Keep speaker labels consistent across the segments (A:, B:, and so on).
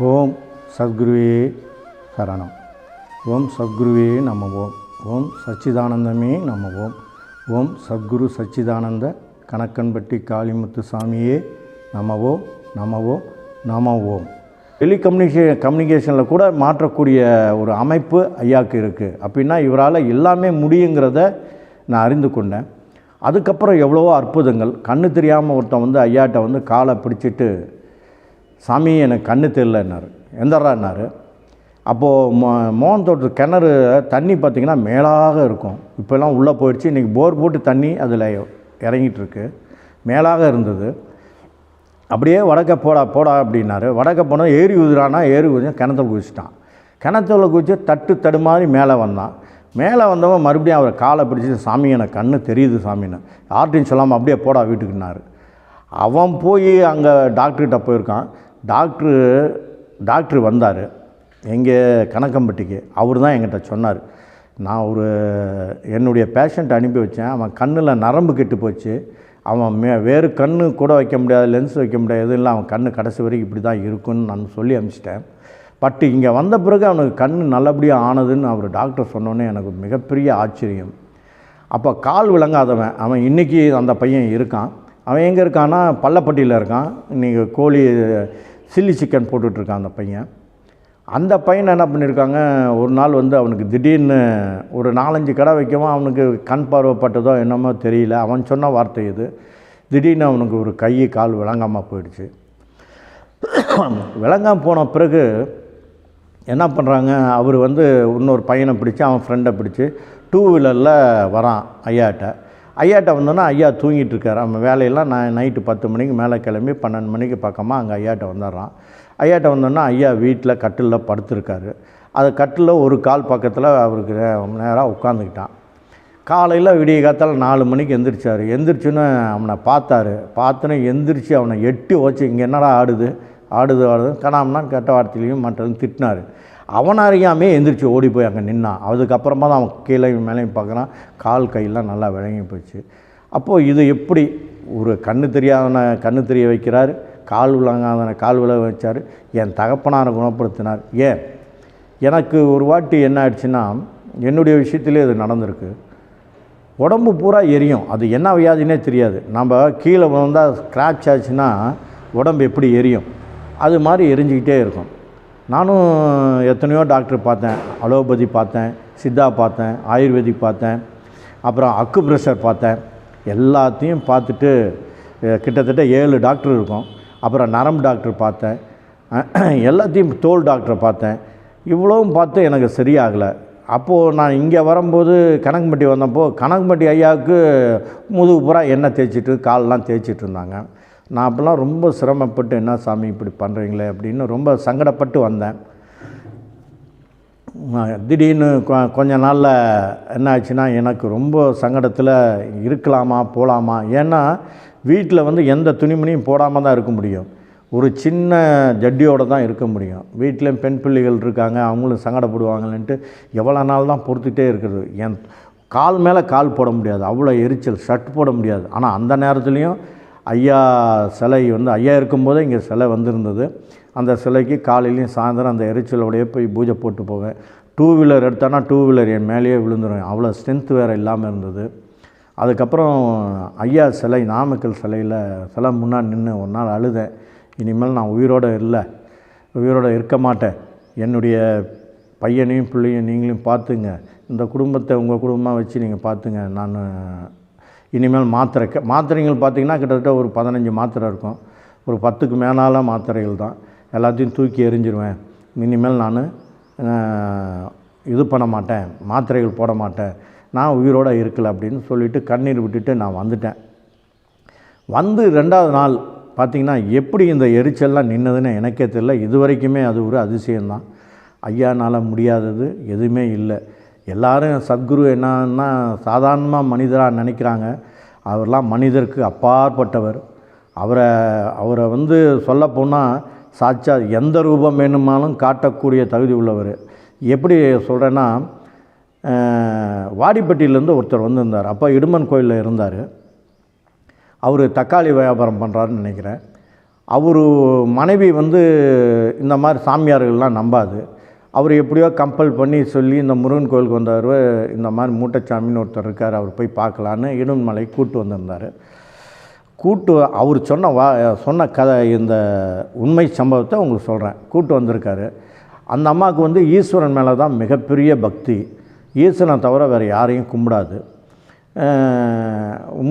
A: ஓம் சத்குருவே சரணம். ஓம் சத்குருவே நம ஓம். ஓம் சச்சிதானந்தமே நம ஓம். ஓம் சத்குரு சச்சிதானந்த கணக்கன்பட்டி காளிமுத்து சாமியே நம ஓம் நம ஓம் நம ஓம். கம்யூனிகேஷனில் கூட மாற்றக்கூடிய ஒரு அமைப்பு ஐயாவுக்கு இருக்குது. அப்படின்னா இவரால் எல்லாமே முடியுங்கிறத நான் அறிந்து கொண்டேன். அதுக்கப்புறம் எவ்வளவோ அற்புதங்கள். கண்ணு தெரியாமல் ஒருத்தன் ஐயாட்ட காலை பிடிச்சிட்டு, சாமி எனக்கு கண்ணு தெரியலன்னாரு. எந்தரான்னாரு. அப்போது மோகன் தோட்டத்து கிணறு தண்ணி பார்த்திங்கன்னா மேலாக இருக்கும். இப்போல்லாம் உள்ளே போயிடுச்சு. இன்றைக்கி போர் போட்டு தண்ணி அதில் இறங்கிட்டுருக்கு. மேலாக இருந்தது. அப்படியே வடக்க போடா அப்படின்னாரு. வடக்க போனால் ஏரி ஊதுறானா, ஏரி ஊதி கிணத்துல குதிச்சிட்டான். கிணத்துல குதிச்சு தட்டு மாதிரி மேலே வந்தான். மேலே வந்தவன் மறுபடியும் அவரை காலை பிடிச்சி, சாமி எனக்கு கண்ணு தெரியுது சாமின்னு. யார்ட்டையும் சொல்லாமல் அப்படியே போடா வீட்டுக்குன்னாரு. அவன் போய் அங்கே டாக்டர்கிட்ட போயிருக்கான். டாக்டர் வந்தார் எங்கே கணக்கம்பட்டிக்கு. அவர் தான் என்கிட்ட சொன்னார், நான் என்னுடைய பேஷண்ட் அனுப்பி வச்சேன். அவன் கண்ணில் நரம்பு கெட்டு போச்சு. அவன் வேறு கண்ணு கூட வைக்க முடியாது, லென்ஸ் வைக்க முடியாது, எதுவும் இல்லை. அவன் கண்ணு கடைசி வரைக்கும் இப்படி தான் இருக்குன்னு நான் சொல்லி அனுப்பிச்சிட்டேன். பட் இங்கே வந்த பிறகு அவனுக்கு கண் நல்லபடியாக ஆனதுன்னு அவர் டாக்டர் சொன்னோன்னே எனக்கு மிகப்பெரிய ஆச்சரியம். அப்போ கால் விளங்காதவன் அவன் இன்றைக்கி அந்த பையன் இருக்கான். அவன் எங்கே இருக்கான்னா பள்ளப்பட்டியில் இருக்கான். இன்றைக்கி கோழி சில்லி சிக்கன் போட்டுட்ருக்கான் அந்த பையன். அந்த பையனை என்ன பண்ணியிருக்காங்க, ஒரு நாள் அவனுக்கு திடீர்னு ஒரு 4-5 கடை வைக்கவும் அவனுக்கு கண் பார்வைப்பட்டதோ என்னமோ தெரியல. அவன் சொன்ன வார்த்தை இது. திடீர்னு அவனுக்கு ஒரு கை கால் விளங்காமல் போயிடுச்சு. விளங்காமல் போன பிறகு என்ன பண்ணுறாங்க, அவர் இன்னொரு பையனை பிடிச்சி, அவன் ஃப்ரெண்டை பிடிச்சி 2 வீலரில் வரான் ஐயாட்ட வந்தோன்னா ஐயா தூங்கிட்டுருக்கார். அவன் வேலையெல்லாம் நைட்டு 10 மணிக்கு மேலே கிளம்பி 12 மணிக்கு பக்கமாக அங்கே ஐயாட்ட வந்துடுறான். ஐயாட்ட வந்தோன்னா ஐயா வீட்டில் கட்டிலில் படுத்துருக்காரு. அது கட்டிலில் ஒரு கால் பக்கத்தில் அவருக்கு நேராக உட்காந்துக்கிட்டான். காலையில் விடிய காத்தால் 4 மணிக்கு எந்திரிச்சார். எந்திரிச்சுன்னு அவனை பார்த்துன்னு எந்திரிச்சு அவனை எட்டி வச்சு, இங்கே என்னடா ஆடுது கடாம்னா கெட்ட வார்த்தையிலையும் மற்றதும் திட்டினார். அவன் அறியாமே எந்திரிச்சு ஓடி போய் அங்கே நின்னான். அதுக்கப்புறமா தான் அவன் கீழே மேலேயும் பார்க்குறான். கால் கையெல்லாம் நல்லா விளங்கி போச்சு. அப்போது இது எப்படி ஒரு கண்ணு தெரியாதவனை கண்ணு தெரிய வைக்கிறார், கால் விளங்காதவனை கால் விளங்க வச்சார், என் தகப்பனாரை குணப்படுத்தினார். ஏன் எனக்கு ஒரு வாட்டி என்ன ஆயிடுச்சுன்னா, என்னுடைய விஷயத்திலே இது நடந்திருக்கு. உடம்பு பூரா எரியும். அது என்ன வியாதினே தெரியாது. நம்ம கீழே வந்தால் ஸ்க்ராட்ச் ஆச்சுன்னா உடம்பு எப்படி எரியும், அது மாதிரி எரிஞ்சிக்கிட்டே இருக்கும். நானும் எத்தனையோ டாக்டர் பார்த்தேன். அலோபதி பார்த்தேன், சித்தா பார்த்தேன், ஆயுர்வேதிக் பார்த்தேன், அப்புறம் அக்கு ப்ரெஷர் பார்த்தேன். எல்லாத்தையும் பார்த்துட்டு கிட்டத்தட்ட 7 டாக்டர் இருக்கும். அப்புறம் நரம்பு டாக்டர் பார்த்தேன், எல்லாத்தையும் தோல் டாக்டரை பார்த்தேன். இவ்வளவும் பார்த்து எனக்கு சரியாகலை. அப்போது நான் இங்கே வரும்போது கணக்கம்பட்டி வந்தப்போ கணக்கம்பட்டி ஐயாவுக்கு முதுகு பூரா எண்ணெய் தேய்ச்சிட்டு காலெலாம் தேய்ச்சிட்டு இருந்தாங்க. நான் அப்போல்லாம் ரொம்ப சிரமப்பட்டு, என்ன சாமி இப்படி பண்ணுறீங்களே அப்படின்னு ரொம்ப சங்கடப்பட்டு வந்தேன். திடீர்னு கொஞ்ச நாளில் என்ன ஆச்சுன்னா, எனக்கு ரொம்ப சங்கடத்தில் இருக்கலாமா போகலாமா. ஏன்னா வீட்டில் எந்த துணிமணியும் போடாமல் தான் இருக்க முடியும். ஒரு சின்ன ஜட்டியோடு தான் இருக்க முடியும். வீட்டிலையும் பெண் பிள்ளைகள் இருக்காங்க, அவங்களும் சங்கடப்படுவாங்கன்ட்டு எவ்வளோ நாள் தான் பொறுத்துட்டே இருக்கிறது. என் கால் மேலே கால் போட முடியாது, அவ்வளோ எரிச்சல். ஷர்ட் போட முடியாது. ஆனால் அந்த நேரத்துலேயும் ஐயா சிலை ஐயா இருக்கும்போதே இங்கே சிலை வந்திருந்தது. அந்த சிலைக்கு காலையிலையும் சாயந்தரம் அந்த எரிச்சலோடையே போய் பூஜை போட்டு போவேன். 2 வீலர் எடுத்தானா 2 வீலர் என் மேலேயே விழுந்துடும். அவ்வளோ ஸ்ட்ரென்த் வேறு இல்லாமல் இருந்தது. அதுக்கப்புறம் ஐயா சிலை, நாமக்கல் சிலை முன்னாடி நின்று ஒரு நாள் அழுதேன். இனிமேல் நான் உயிரோடு இருக்க மாட்டேன். என்னுடைய பையனையும் பிள்ளையும் நீங்களும் பார்த்துங்க. இந்த குடும்பத்தை உங்கள் குடும்பமாக வச்சு நீங்கள் பார்த்துங்க. நான் இனிமேல் மாத்திரைகள் பார்த்திங்கன்னா கிட்டத்தட்ட ஒரு 15 மாத்திரை இருக்கும். ஒரு 10க்கு மேலான மாத்திரைகள் தான். எல்லாத்தையும் தூக்கி எறிஞ்சிருவேன். இனிமேல் நான் இது பண்ண மாட்டேன், மாத்திரைகள் போட மாட்டேன், நான் உயிரோடு இருக்கலை அப்படின்னு சொல்லிவிட்டு கண்ணீர் விட்டுட்டு நான் வந்துட்டேன். 2வது நாள் பார்த்திங்கன்னா எப்படி இந்த எரிச்சல்லாம் நின்னதுன்னு எனக்கே தெரியல. இது வரைக்குமே அது ஒரு அதிசயம்தான். ஐயானால் முடியாதது எதுவுமே இல்லை. எல்லோரும் சத்குரு என்னன்னா சாதாரணமாக மனிதராக நினைக்கிறாங்க. அவர்லாம் மனிதருக்கு அப்பாற்பட்டவர். அவரை சொல்லப்போனால் சாட்சா எந்த ரூபம் வேணுமானாலும் காட்டக்கூடிய தகுதி உள்ளவர். எப்படி சொல்கிறேன்னா, வாடிப்பட்டியிலேருந்து ஒருத்தர் வந்திருந்தார். அப்போ இடுமன் கோயிலில் இருந்தார். அவர் தக்காளி வியாபாரம் பண்ணுறாருன்னு நினைக்கிறேன். அவர் மனைவி வந்து இந்த மாதிரி சாமியார்கள்லாம் நம்பாது. அவர் எப்படியோ கம்பல் பண்ணி சொல்லி இந்த முருகன் கோயிலுக்கு வந்தார். இந்த மாதிரி மூட்டைச்சாமின்னு ஒருத்தர் இருக்கார், அவர் போய் பார்க்கலான்னு இடுமலை கூப்பிட்டு வந்திருந்தார். அவர் சொன்ன கதை, இந்த உண்மை சம்பவத்தை உங்களுக்கு சொல்கிறேன். கூப்பிட்டு வந்திருக்காரு. அந்த அம்மாவுக்கு வந்து ஈஸ்வரன் மேலே தான் மிகப்பெரிய பக்தி. ஈஸ்வரனை தவிர வேறு யாரையும் கும்பிடாது.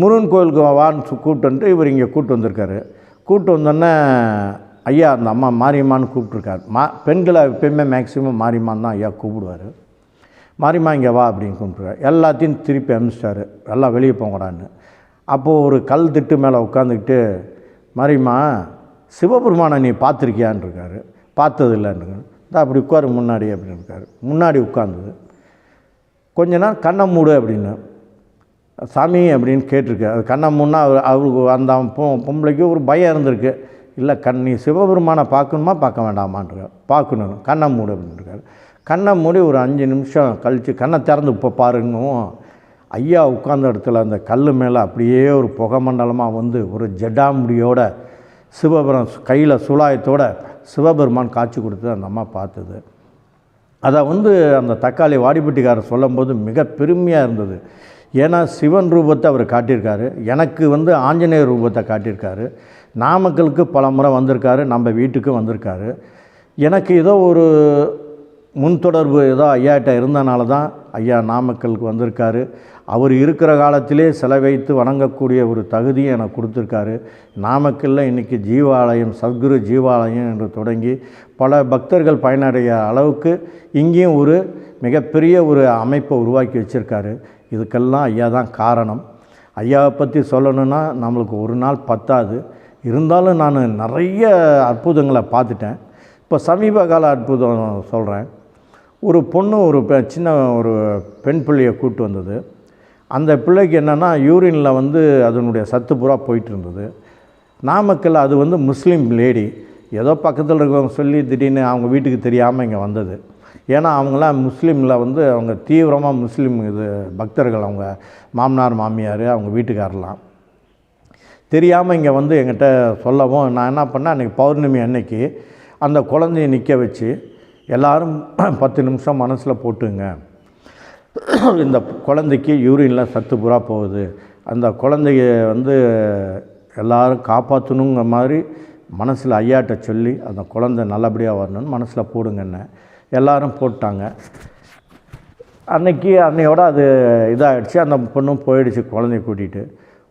A: முருகன் கோயிலுக்கு வான்னு கூப்பிட்டு வந்துட்டு இவர் இங்கே கூப்பிட்டு வந்திருக்காரு. கூப்பிட்டு வந்தோடனே ஐயா அந்த அம்மா மாரியம்மான்னு கூப்பிட்ருக்காரு. பெண்களை எப்பயுமே மேக்ஸிமம் மாரியம்மான்னு தான் ஐயா கூப்பிடுவார். மாரியம்மா இங்கே வா அப்படின்னு கூப்பிட்ருக்காரு. எல்லாத்தையும் திருப்பி அனுப்பிச்சிட்டாரு, எல்லாம் வெளியே போங்கடான்னு. அப்போது ஒரு கல் திட்டு மேலே உட்காந்துக்கிட்டு, மாரியம்மா சிவபெருமானை நீ பார்த்துருக்கியான்னு இருக்காரு. பார்த்தது இல்லைன்னு. தான் அப்படி உட்காரு முன்னாடி அப்படின்னு இருக்காரு. முன்னாடி உட்காந்துது. கொஞ்ச நேரம் கண்ணை மூடு அப்படின்னு சாமி அப்படின்னு கேட்டிருக்கு. அது கண்ணை மூடனா அவருக்கு அந்த பொம்பளைக்கு ஒரு பயம் இருந்திருக்கு. இல்லை நீ சிவபெருமானை பார்க்கணுமா பார்க்க வேண்டாமான்றார். பார்க்கணும், கண்ணை மூடு அப்படின்ட்டுருக்காரு. கண்ணை மூடி ஒரு 5 நிமிஷம் கழித்து கண்ணை திறந்து இப்போ பாருங்கவும் ஐயா உட்கார்ந்த இடத்துல அந்த கல் மேலே அப்படியே ஒரு புகை மண்டலமாக வந்து ஒரு ஜடாமுடியோட கையில் சுலாயத்தோட சிவபெருமான் காட்சி கொடுத்து அந்த அம்மா பார்த்தது. அதை வந்து அந்த தக்காளி வாடிப்பட்டிக்காரர் சொல்லும்போது மிக பெருமையாக இருந்தது. ஏன்னா சிவன் ரூபத்தை அவர் காட்டியிருக்காரு, எனக்கு வந்து ஆஞ்சநேயர் ரூபத்தை காட்டியிருக்காரு, நாமக்கலுக்கு பல முறை வந்திருக்காரு, நம்ம வீட்டுக்கு வந்திருக்காரு. எனக்கு ஏதோ ஒரு முன்தொடர்பு ஏதோ ஐயாட்ட இருந்தனால தான் ஐயா நாமக்கலுக்கு வந்திருக்காரு. அவர் இருக்கிற காலத்திலே சிலை வைத்து வணங்கக்கூடிய ஒரு தகுதியை எனக்கு கொடுத்துருக்காரு. நாமக்கல்லில் இன்றைக்கி ஜீவாலயம், சத்குரு ஜீவாலயம் என்று தொடங்கி பல பக்தர்கள் பயனடைய அளவுக்கு இங்கேயும் ஒரு மிகப்பெரிய ஒரு அமைப்பை உருவாக்கி வச்சுருக்காரு. இதுக்கெல்லாம் ஐயா தான் காரணம். ஐயாவை பற்றி சொல்லணுன்னா நம்மளுக்கு ஒரு நாள் பத்தாது. இருந்தாலும் நான் நிறைய அற்புதங்களை பார்த்துட்டேன். இப்போ சமீப கால அற்புதம் சொல்கிறேன். ஒரு பொண்ணு ஒரு சின்ன ஒரு பெண் பிள்ளையை கூப்பிட்டு வந்தது. அந்த பிள்ளைக்கு என்னென்னா யூரினில் வந்து அதனுடைய சத்து பூரா போயிட்டு இருந்தது. நாமக்கல் அது வந்து முஸ்லீம் லேடி, ஏதோ பக்கத்தில் இருக்கவங்க சொல்லி திடீர்னு அவங்க வீட்டுக்கு தெரியாமல் இங்கே வந்தது. ஏன்னா அவங்களாம் முஸ்லீமில் வந்து அவங்க தீவிரமாக முஸ்லீம் பக்தர்கள், அவங்க மாமனார் மாமியார் அவங்க வீட்டுக்காரெலாம் தெரியாமல் இங்கே வந்து எங்கிட்ட சொல்லவும் நான் என்ன பண்ணேன், அன்றைக்கி பௌர்ணமி அன்னைக்கு அந்த குழந்தைய நிற்க வச்சு எல்லோரும் 10 நிமிஷம் மனசில் போட்டுங்க, இந்த குழந்தைக்கு யூரினில் சத்து பூரா போகுது, அந்த குழந்தைய வந்து எல்லோரும் காப்பாற்றணுங்கிற மாதிரி மனசில் ஐயாட்ட சொல்லி அந்த குழந்தை நல்லபடியாக வரணும்னு மனசில் போடுங்கன்னு எல்லோரும் போட்டாங்க. அன்னையோட அது இதாகிடுச்சு. அந்த பொண்ணும் போயிடுச்சு குழந்தைய கூட்டிகிட்டு.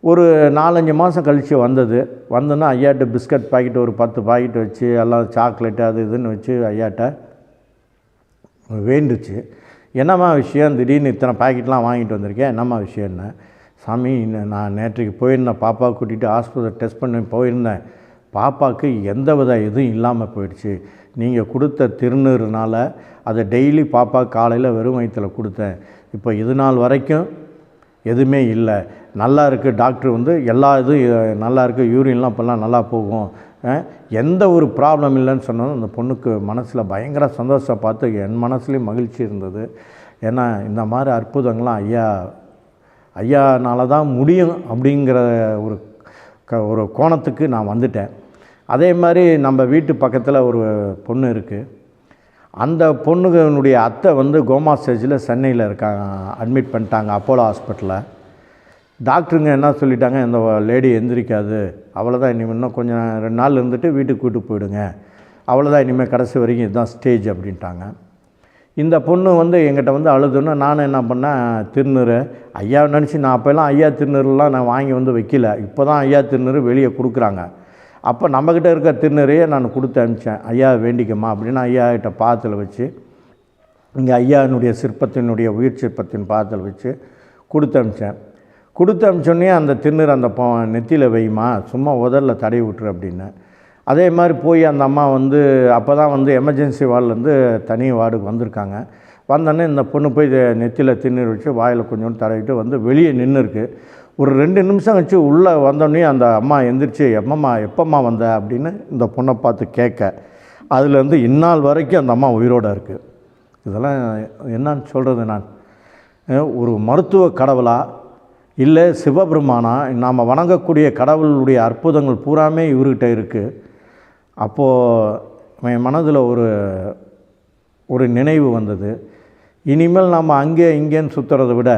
A: ஒரு 4-5 மாதம் கழித்து வந்தோன்னா ஐயாட்ட பிஸ்கட் பாக்கெட் ஒரு 10 பாக்கெட் வச்சு எல்லாம் சாக்லேட்டு அது இதுன்னு வச்சு ஐயாட்ட வேண்டுச்சு. என்னம்மா விஷயம், திடீர்னு இத்தனை பாக்கெட்லாம் வாங்கிட்டு வந்திருக்கேன், என்னம்மா விஷயம்னு. சாமி நான் நேற்றுக்கு போயிருந்தேன், பாப்பா கூட்டிகிட்டு ஹாஸ்பிட்டல் டெஸ்ட் பண்ணி போயிருந்தேன், பாப்பாவுக்கு எந்த வித இதுவும் இல்லாமல் போயிடுச்சு. நீங்கள் கொடுத்த திருநீர்னால் அதை டெய்லி பாப்பா காலையில் வெறும் வயிற்றில் கொடுத்தேன். இப்போ இது நாள் வரைக்கும் எதுவுமே இல்லை, நல்லா இருக்குது, டாக்டர் வந்து எல்லா இதுவும் நல்லா இருக்குது, யூரின்லாம் இப்போல்லாம் நல்லா போகும், எந்த ஒரு ப்ராப்ளம் இல்லைன்னு சொன்னாலும் அந்த பொண்ணுக்கு மனசில் பயங்கர சந்தோஷம் பார்த்து என் மனசுலேயும் மகிழ்ச்சி இருந்தது. ஏன்னா இந்த மாதிரி அற்புதங்கள்லாம் ஐயானால தான் முடியும் அப்படிங்கிற ஒரு கோணத்துக்கு நான் வந்துட்டேன். அதே மாதிரி நம்ம வீட்டு பக்கத்தில் ஒரு பொண்ணு இருக்குது. அந்த பொண்ணுனுடைய அத்தை வந்து கோமா ஸ்டேஜில் சென்னையில் இருக்காங்க, அட்மிட் பண்ணிட்டாங்க அப்போலோ ஹாஸ்பிட்டலில். டாக்டருங்க என்ன சொல்லிட்டாங்க, இந்த லேடி எந்திரிக்காது, அவ்வளோதான், இனிமேல் இன்னும் கொஞ்சம் 2 நாள் இருந்துட்டு வீட்டுக்கு கூப்பிட்டு போயிடுங்க, அவ்வளோதான், இனிமேல் கடைசி வரைக்கும் இதுதான் ஸ்டேஜ் அப்படின்ட்டாங்க. இந்த பொண்ணு வந்து எங்கிட்ட வந்து அழுதுன்னா நானும் என்ன பண்ணேன், திருநீர் ஐயாவை நினச்சி நான் அப்போல்லாம் ஐயா திருநீர்லாம் நான் வாங்கி வந்து வைக்கல, இப்போ தான் ஐயா திருநீர் வெளியே கொடுக்குறாங்க. அப்போ நம்மக்கிட்ட இருக்க திருநீரையே நான் கொடுத்து அனுப்பிச்சேன், ஐயா வேண்டிக்கம்மா அப்படின்னு ஐயாக்கிட்ட பாத்தில் வச்சு, இங்கே ஐயானுடைய சிற்பத்தினுடைய உயிர் சிற்பத்தின் பாத்தில் வச்சு கொடுத்து அனுப்பிச்சேன். கொடுத்து அனுப்பிச்சோன்னே அந்த திருநீர் அந்த நெத்தியில் வைமா, சும்மா உதரில் தடவி விட்டுரு அப்படின்னு. அதே மாதிரி போய் அந்த அம்மா வந்து அப்போ தான் வந்து எமர்ஜென்சி வார்டுலேருந்து தனி வார்டுக்கு வந்திருக்காங்க. வந்தோடனே இந்த பொண்ணு போய் நெத்தியில் திருநீர் வச்சு வாயில் கொஞ்சோண்டு தடவிட்டு வந்து வெளியே நின்றுருக்கு. ஒரு 2 நிமிஷம் கழிச்சு உள்ளே வந்தோடனே அந்த அம்மா எந்திரிச்சு எப்பம்மா வந்த அப்படின்னு இந்த பொண்ணை பார்த்து கேட்க, அதுலேருந்து இந்நாள் வரைக்கும் அந்த அம்மா உயிரோடு இருக்குது. இதெல்லாம் என்னன்னு சொல்கிறது, நான் ஒரு மருத்துவ கடவுளா இல்லை சிவபெருமானா, நாம் வணங்கக்கூடிய கடவுளுடைய அற்புதங்கள் பூராமே இவர்கிட்ட இருக்குது. அப்போது என் மனதில் ஒரு நினைவு வந்தது. இனிமேல் நம்ம அங்கே இங்கேன்னு சுற்றுறத விட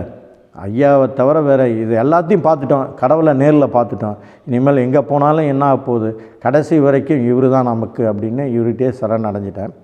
A: ஐயாவை தவிர வேறு இது எல்லாத்தையும் பார்த்துட்டோம், கடவுளை நேரில் பார்த்துட்டோம், இனிமேல் எங்கே போனாலும் என்ன ஆக போகுது, கடைசி வரைக்கும் இவர் தான் நமக்கு அப்படின்னு இவர்கிட்டே சரணடைஞ்சிட்டேன்.